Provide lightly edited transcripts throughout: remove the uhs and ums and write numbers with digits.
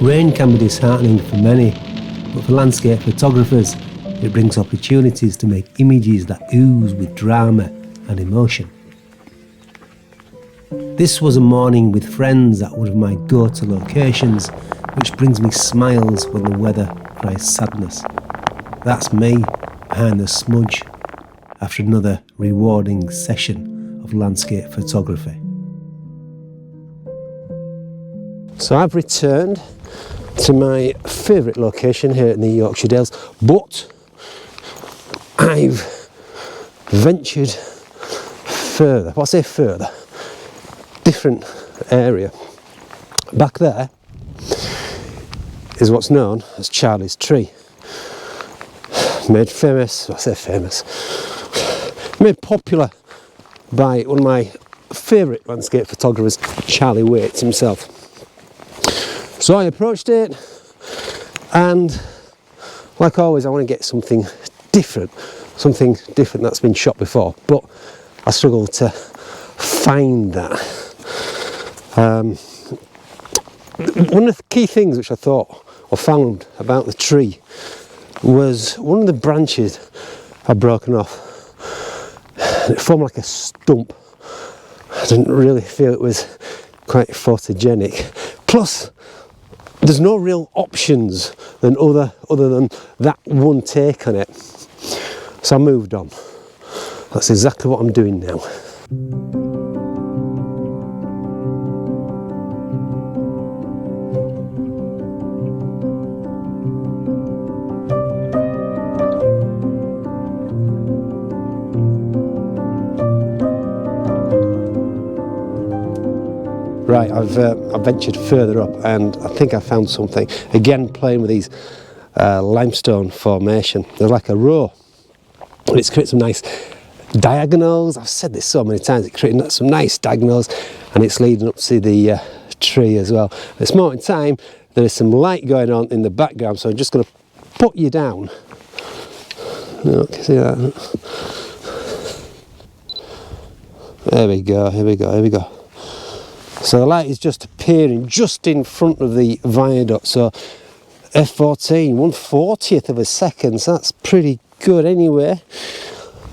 Rain can be disheartening for many, but for landscape photographers, it brings opportunities to make images that ooze with drama and emotion. This was a morning with friends at one of my go-to locations, which brings me smiles when the weather cries sadness. That's me behind the smudge after another rewarding session of landscape photography. So I've returned to my favourite location here in the Yorkshire Dales, but I've ventured further. Well, I say further, different area. Back there is what's known as Charlie's Tree. Made famous, I say famous, made popular by one of my favourite landscape photographers, Charlie Waits himself. So I approached it, and like always I want to get something different that's been shot before, but I struggled to find that. One of the key things which I thought or found about the tree was one of the branches had broken off. It formed like a stump. I didn't really feel it was quite photogenic. Plus, there's no real options other than that one take on it. So I moved on. That's exactly what I'm doing now. Right, I've ventured further up and I think I found something. Again, playing with these limestone formation. They're like a row. And it's created some nice diagonals. I've said this so many times. It's creating some nice diagonals, and it's leading up to the tree as well. At this moment in time, there is some light going on in the background, so I'm just going to put you down. Oh, can you see that? There we go, here we go, here we go. So the light is just appearing just in front of the viaduct. So F14, 1/40th of a second, so that's pretty good anyway.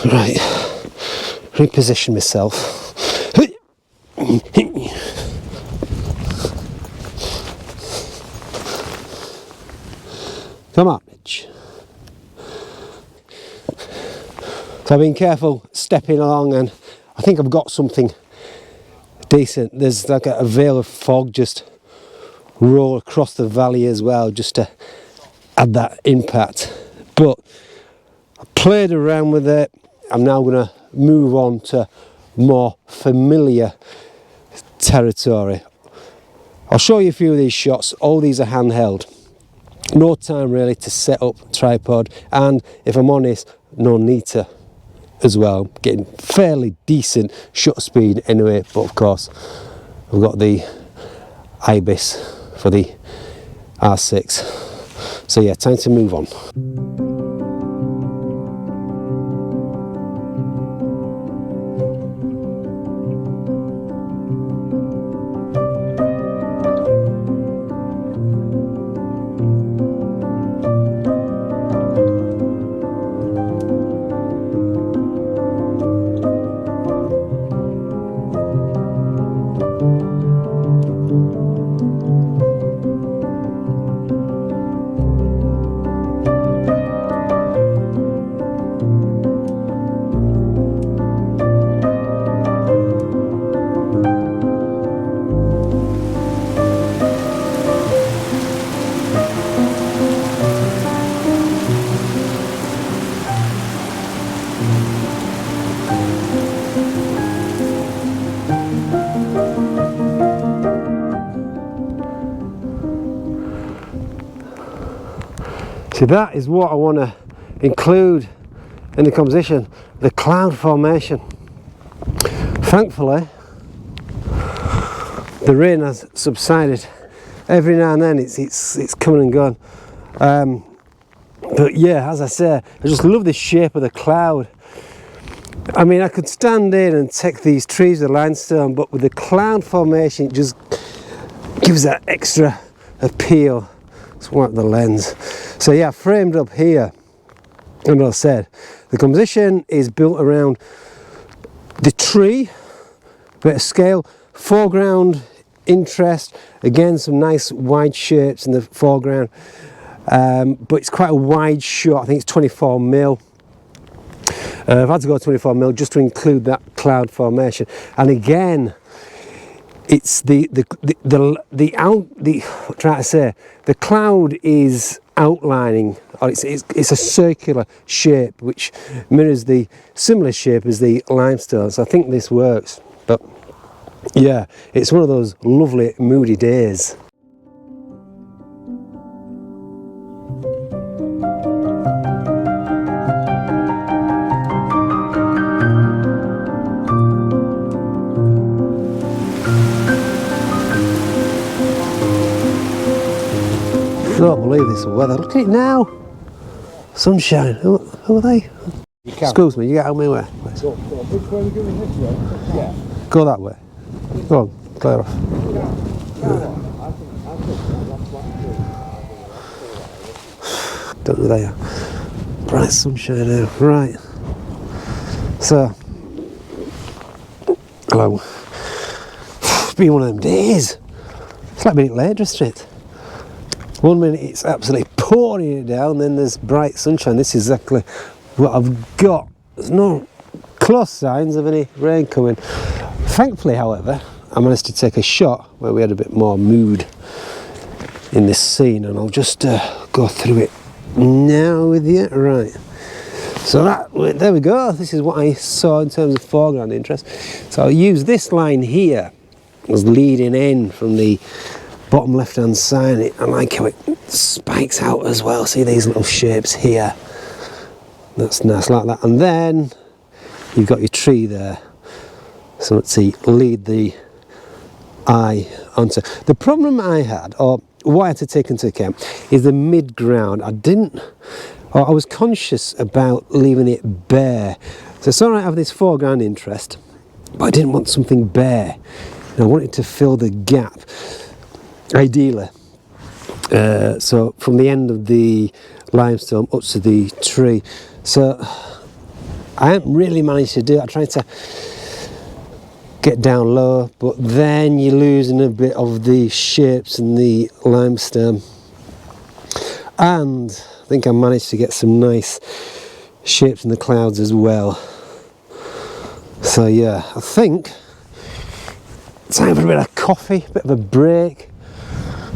Right, reposition myself. Come on, Mitch. So I've been careful stepping along, and I think I've got something decent. There's like a veil of fog just roll across the valley as well, just to add that impact. But I played around with it. I'm now going to move on to more familiar territory. I'll show you a few of these shots. All these are handheld. No time really to set up a tripod, and if I'm honest, no need to as well. Getting fairly decent shutter speed anyway, but of course I've got the IBIS for the R6. So yeah, time to move on. So that is what I want to include in the composition, the cloud formation. Thankfully, the rain has subsided. Every now and then it's coming and gone. But yeah, as I say, I just love the shape of the cloud. I mean, I could stand in and take these trees with limestone, but with the cloud formation, it just gives that extra appeal. Let's wipe the lens. So yeah, framed up here, and as I said, the composition is built around the tree, bit of scale, foreground interest, again some nice wide shapes in the foreground, but it's quite a wide shot. I think it's 24mm. I've had to go 24mm just to include that cloud formation, and again it's the cloud is outlining, or it's a circular shape which mirrors the similar shape as the limestone, so I think this works. But yeah, it's one of those lovely moody days. I don't believe this weather. Look at it now. Sunshine. Who are they? Excuse me, you get out of my way. Go, which way are we going this way? Yeah. Go that way. Go on, clear off. Don't know there. Bright sunshine now. Right. So, hello. It's been one of them days. It's like being at Lader Street. 1 minute it's absolutely pouring it down, then there's bright sunshine. This is exactly what I've got. There's no close signs of any rain coming. Thankfully, however, I managed to take a shot where we had a bit more mood in this scene, and I'll just go through it now with you. Right. So there we go. This is what I saw in terms of foreground interest. So I'll use this line here as leading in from the bottom left hand side. I like how it spikes out as well. See these little shapes here? That's nice, like that. And then you've got your tree there. So let's see, lead the eye onto. The problem I had, or what I had to take into account, is the mid ground. I was conscious about leaving it bare. So it's all right to have this foreground interest, but I didn't want something bare. I wanted to fill the gap. Ideally, so from the end of the limestone up to the tree. So I haven't really managed to do it. I tried to get down low, but then you're losing a bit of the shapes in the limestone. And I think I managed to get some nice shapes in the clouds as well. So yeah, I think time for a bit of coffee, a bit of a break.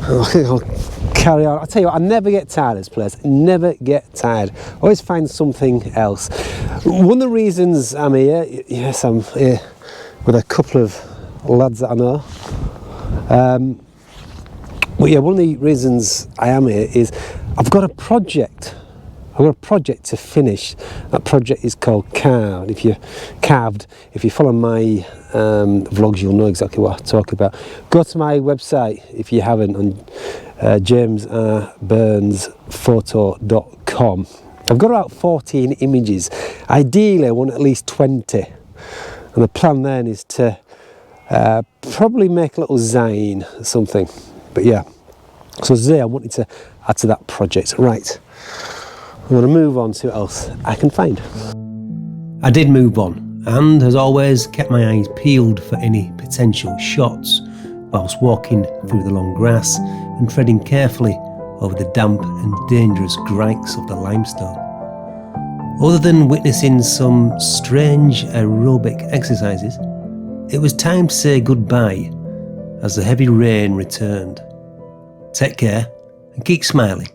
I think I'll carry on. I'll tell you what, I never get tired of this place. Never get tired. Always find something else. One of the reasons I'm here, yes, I'm here with a couple of lads that I know. But yeah, one of the reasons I am here is I've got a project. I've got a project to finish. That project is called Carved. If you follow my vlogs, you'll know exactly what I talk about. Go to my website if you haven't, on jamesrburnsphoto.com. I've got about 14 images. Ideally, I want at least 20. And the plan then is to probably make a little zine or something. But yeah, so today I wanted to add to that project. Right. I'm going to move on, see what else I can find. I did move on, and as always kept my eyes peeled for any potential shots whilst walking through the long grass and treading carefully over the damp and dangerous grikes of the limestone. Other than witnessing some strange aerobic exercises, it was time to say goodbye as the heavy rain returned. Take care and keep smiling.